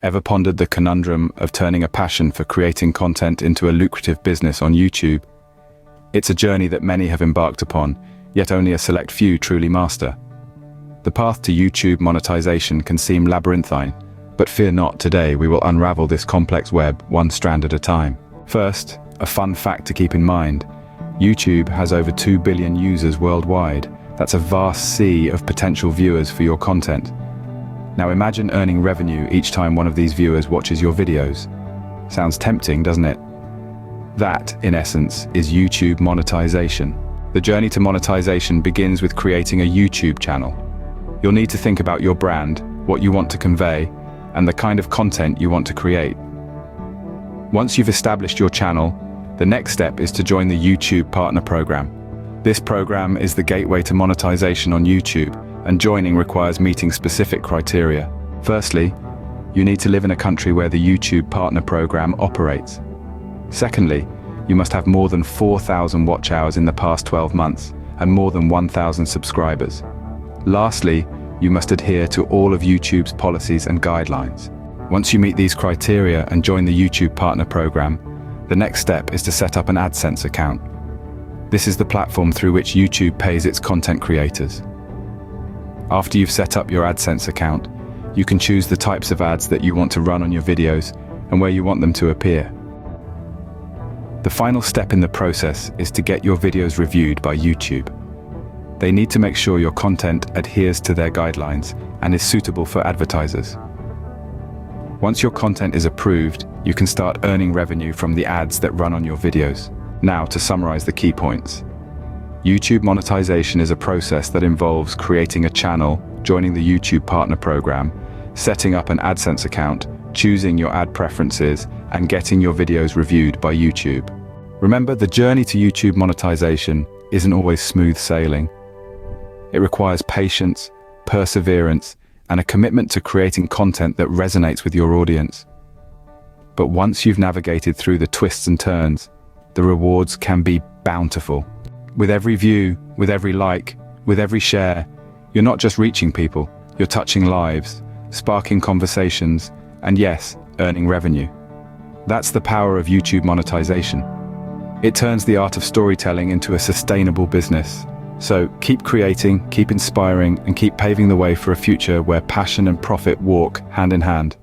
Ever pondered the conundrum of turning a passion for creating content into a lucrative business on YouTube? It's a journey that many have embarked upon, yet only a select few truly master. The path to YouTube monetization can seem labyrinthine, but fear not, today we will unravel this complex web one strand at a time. First, a fun fact to keep in mind. YouTube has over 2 billion users worldwide. That's a vast sea of potential viewers for your content. Now imagine earning revenue each time one of these viewers watches your videos. Sounds tempting, doesn't it? That, in essence, is YouTube monetization. The journey to monetization begins with creating a YouTube channel. You'll need to think about your brand, what you want to convey, and the kind of content you want to create. Once you've established your channel, the next step is to join the YouTube Partner Program. This program is the gateway to monetization on YouTube, and joining requires meeting specific criteria. Firstly, you need to live in a country where the YouTube Partner Program operates. Secondly, you must have more than 4,000 watch hours in the past 12 months and more than 1,000 subscribers. Lastly, you must adhere to all of YouTube's policies and guidelines. Once you meet these criteria and join the YouTube Partner Program, the next step is to set up an AdSense account. This is the platform through which YouTube pays its content creators. After you've set up your AdSense account, you can choose the types of ads that you want to run on your videos and where you want them to appear. The final step in the process is to get your videos reviewed by YouTube. They need to make sure your content adheres to their guidelines and is suitable for advertisers. Once your content is approved, you can start earning revenue from the ads that run on your videos. Now, to summarize the key points. YouTube monetization is a process that involves creating a channel, joining the YouTube Partner Program, setting up an AdSense account, choosing your ad preferences, and getting your videos reviewed by YouTube. Remember, the journey to YouTube monetization isn't always smooth sailing. It requires patience, perseverance, and a commitment to creating content that resonates with your audience. But once you've navigated through the twists and turns, the rewards can be bountiful. With every view, with every like, with every share, you're not just reaching people, you're touching lives, sparking conversations, and yes, earning revenue. That's the power of YouTube monetization. It turns the art of storytelling into a sustainable business. So keep creating, keep inspiring, and keep paving the way for a future where passion and profit walk hand in hand.